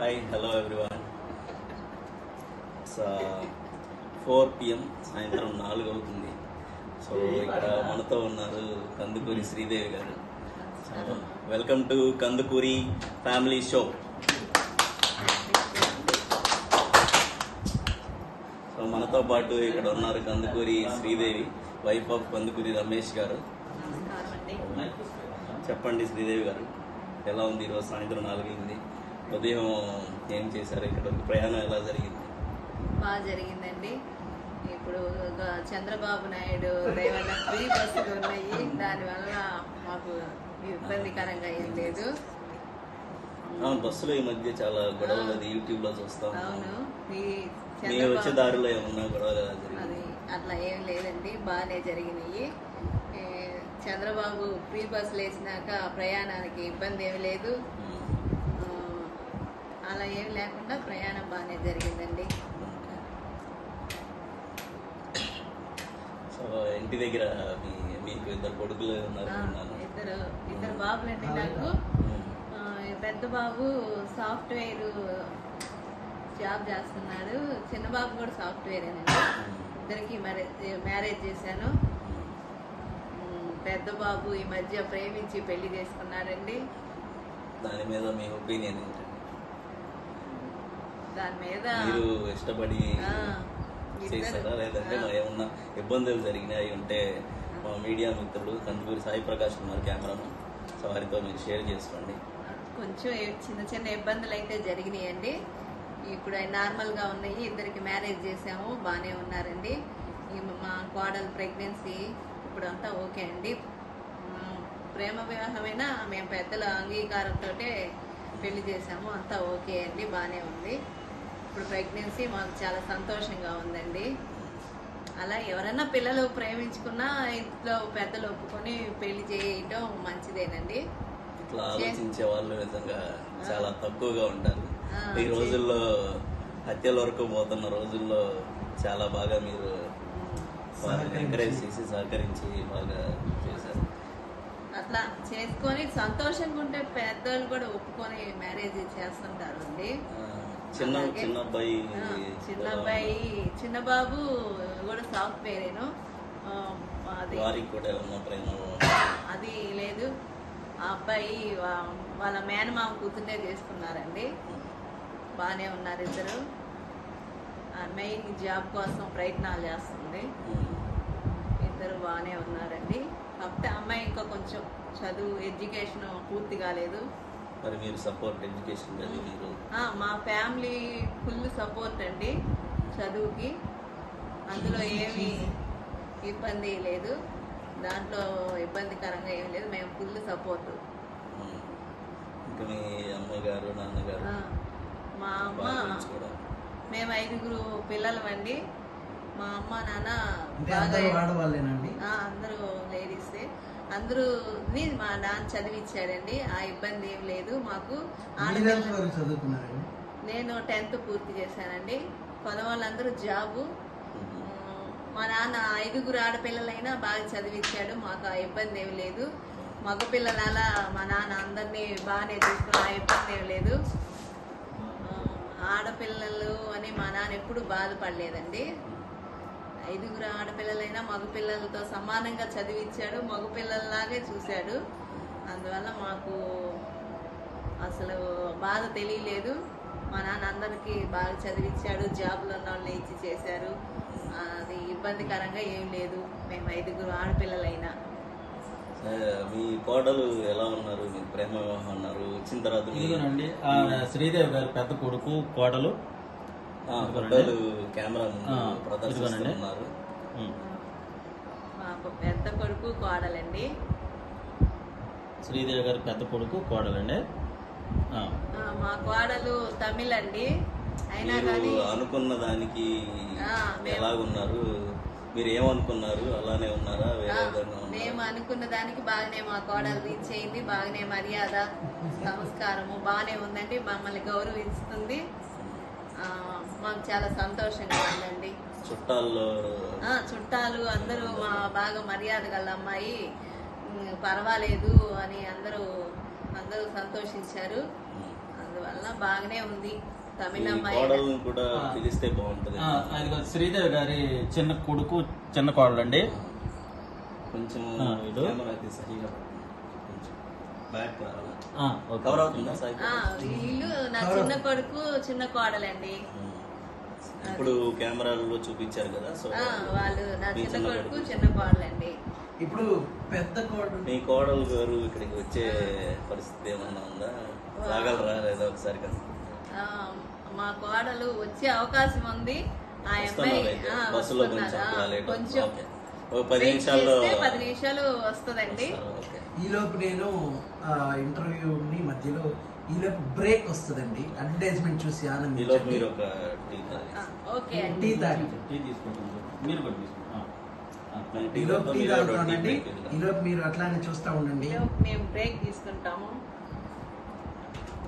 Hi hello everyone. It's 4 PM, సాయంత్రం 4 అవుతుంది. So ఇక్కడ మనతో ఉన్నారు కందుకూరి శ్రీదేవి గారు. So welcome to Kandukuri family show. So మనతో పాటు ఇక్కడ ఉన్నారు కందుకూరి శ్రీదేవి, వైఫ్ ఆఫ్ కందుకూరి రమేష్ గారు. చెప్పండి శ్రీదేవి గారు, ఎలా ఉంది ఈరోజు? సాయంత్రం 4 అయింది. ఉదయం ఏం చేశారు? ఇక్కడ ప్రయాణం ఎలా జరిగింది? బాగా జరిగిందండి. ఇప్పుడు చంద్రబాబు నాయుడు దయవల్ల ఫ్రీ బస్సులు ఉన్నాయి, దానివల్ల మాకు ఇబ్బందికరంగా ఏం లేదు. బస్సులో ఈ మధ్య చాలా గొడవలు అది యూట్యూబ్ లో చూస్తాం. అవును, మీరు వచ్చే దారిలో ఏమన్నా గొడవలు అది అట్లా ఏం లేదండి, బాగానే జరిగినాయి. చంద్రబాబు ఫ్రీ బస్సులు వేసినాక ప్రయాణానికి ఇబ్బంది ఏమి లేదు, అలా ఏమి లేకుండా ప్రయాణం బాగానే జరిగిందండి. సో ఇంటి దగ్గర మీకు 2 కొడుకులు ఉన్నారు? ఇద్దరు బాబులండి నాకు. పెద్ద బాబు సాఫ్ట్వేర్ జాబ్ చేస్తున్నాడు, చిన్న బాబు కూడా సాఫ్ట్వేరేనండి. ఇద్దరికి మ్యారేజ్ చేశాను. పెద్ద బాబు ఈ మధ్య ప్రేమించి పెళ్లి చేసుకున్నాడండి. దాని మీద మీ ఒపీనియన్ ఏంటండి? దాని మీద మీరు ఇష్టపడి చేశారా, లేదంటే ఏమన్నా ఇబ్బందులు జరిగినాయి ఉంటే మా మీడియా మిత్రులు కందుకూరి సాయి ప్రకాష్ ఉన్నారు కెమెరామెన్, సో వారితో మీరు షేర్ చేసుకోండి. కొంచెం చిన్న చిన్న ఇబ్బందులు అయితే జరిగినాయండి. ఇప్పుడు నార్మల్గా ఉన్నాయి. ఇద్దరికి మ్యారేజ్ చేసాము, బాగానే ఉన్నారండి. మా కోడలు ప్రెగ్నెన్సీ ఇప్పుడు అంతా ఓకే అండి. ప్రేమ వివాహమైనా మేము పెద్దల అంగీకారంతో పెళ్లి చేసాము, అంతా ఓకే అండి, బాగానే ఉంది. ఇప్పుడు ప్రెగ్నెన్సీ మాకు చాలా సంతోషంగా ఉందండి. అలా ఎవరైనా పిల్లలు ప్రేమించుకున్నా ఇంట్లో పెద్దలు ఒప్పుకొని పెళ్లి చేయటం మంచిదేనండి. ఇట్లా ఆలోచించే వాళ్ళు నిజంగా చాలా తక్కువగా ఉంటారు. ఈ రోజుల్లో హత్యల వరకు పోతున్న రోజుల్లో చాలా బాగా మీరు ఎంకరేజ్ చేసి సహకరించి బాగా చేశారు. అట్లా చేసుకొని సంతోషంగా ఉంటే పెద్దలు కూడా ఒప్పుకొని మ్యారేజ్ చేస్తుంటారు అండి. చిన్న బాబు కూడా సాఫ్ట్వేరేను. అది లేదు. ఆ అబ్బాయి వాళ్ళ మేనమామ కూతుర్నే చేసుకున్నారండి, బాగానే ఉన్నారు ఇద్దరు. మెయిన్ జాబ్ కోసం ప్రయత్నాలు చేస్తుంది, ఇద్దరు బాగానే ఉన్నారండి. కాకపోతే అమ్మాయి ఇంకా కొంచెం చదువు ఎడ్యుకేషన్ పూర్తి కాలేదు. మరి మీరు సపోర్ట్ ఎడ్యుకేషన్ మీరు? మా ఫ్యామిలీ ఫుల్ సపోర్ట్ అండి చదువుకి, అందులో ఏమీ ఇబ్బంది లేదు, దాంట్లో ఇబ్బందికరంగా ఏమి లేదు, మేము ఫుల్ సపోర్ట్. ఇంకా మీ అమ్మగారు నాన్నగారు? మా అమ్మ, మేము 5 పిల్లలమండి. మా అమ్మ నాన్న అందరూ లేడీసే. అందరూ మా నాన్న చదివిచ్చాడండి, ఆ ఇబ్బంది ఏం లేదు మాకు. నేను 10th పూర్తి చేశానండి. వాళ్ళందరూ జాబు. మా నాన్న 5 ఆడపిల్లలైనా బాగా చదివిచ్చాడు, మాకు ఆ ఇబ్బంది ఏమి లేదు. మగపిల్లల మా నాన్న అందరినీ బాగానే చూసుకుని ఆ ఇబ్బంది ఏమి లేదు. ఆడపిల్లలు అని మా నాన్న ఎప్పుడు బాధపడలేదండి. 5 ఆడపిల్లలైనా మగపిల్లలతో సమానంగా చదివిచ్చాడు, మగపిల్లల్లాగే చూశాడు. అందువల్ల మాకు అసలు బాధ తెలియలేదు. మా నాన్న అందరికీ బాగా చదివిచ్చాడు, జాబ్లో ఉన్న వాళ్ళని ఇచ్చి చేశారు, అది ఇబ్బందికరంగా ఏం లేదు. మేము 5 ఆడపిల్లలైనా. మీ కోడలు ఎలా ఉన్నారు? మీ ప్రేమ వివాహం అన్నారు, వచ్చిన తర్వాత శ్రీదేవి గారు పెద్ద కొడుకు కోడలు కెమెరా ప్రదర్శిస్తున్నారు. మాకు పెద్ద కొడుకు కోడలండి. శ్రీదేవి గారు పెద్ద కొడుకు కోడలండి. మా కోడలు తమిళ అండి. అయినా కానీ అనుకున్న దానికి ఎలాగున్నారు? మీరు ఏమనుకున్నారు అలానే ఉన్నారా? మేము అనుకున్న దానికి బాగానే మా కోడలు రీచ్ అయింది, బాగానే మర్యాద సంస్కారము బాగానే ఉందండి, మమ్మల్ని గౌరవిస్తుంది. మాకు చాలా సంతోషంగా ఉందండి. చుట్టాలు అందరూ బాగా మర్యాద గల అమ్మాయి, పర్వాలేదు అని అందరూ సంతోషించారు. అందువల్ల బాగానే ఉంది. తమిళ ఈ అమ్మాయి. కోడల్ని కూడా పిలిస్తే బాగుంటది. అది శ్రీదేవి గారి చిన్న కొడుకు చిన్న కోడలు అండి. కొంచెం ఇటు. కెమెరాకి సరిగా కొంచెం బ్యాక్ రావాలి. ఓకే. కవర్ అవుతుందా సాయి? వీళ్ళు నా చిన్న కొడుకు చిన్న కోడలండి. ఇప్పుడు కెమెరాల్లో చూపించారు కదా, సో వాళ్ళు నా మీ చిన్న చిన్న కొడుకు కొడుకు. చిన్న కోడలండి. ఇప్పుడు పెద్ద కోడలు మీ కోడలు గారు ఇక్కడికి వచ్చే పరిస్థితి ఏమన్నా ఉందా? రాగలరా లేదా ఒకసారి కదా? ఆ, మా కోడలు వచ్చే అవకాశం ఉంది. ఆ అమ్మాయి బస్సులో కొంచెం వస్తున్నారు. లేట్ కొంచెం ఓకే. ఒక 10 వెయిట్ నిమిషాల్లో చేస్తే 10 నిమిషాలు వస్తుందండి. ఓకే. ఈలోపు నేను ఇంటర్వ్యూని మధ్యలో ఈలోపు బ్రేక్ వస్తుందండి. అడ్వర్టైజ్మెంట్ చూసి ఈలోపు ఆనందించండి. మీరు ఒక టీ తాగేసి. ఓకే అండి. టీ తాగి టీ తీసుకుంటాం, మీరు కూడా తీసుకుంటాం. ఈలోపు టీ తాగుతానండి. ఈలోపు మీరు అట్లానే చూస్తూ ఉండండి. మేము బ్రేక్ తీసుకుంటాము.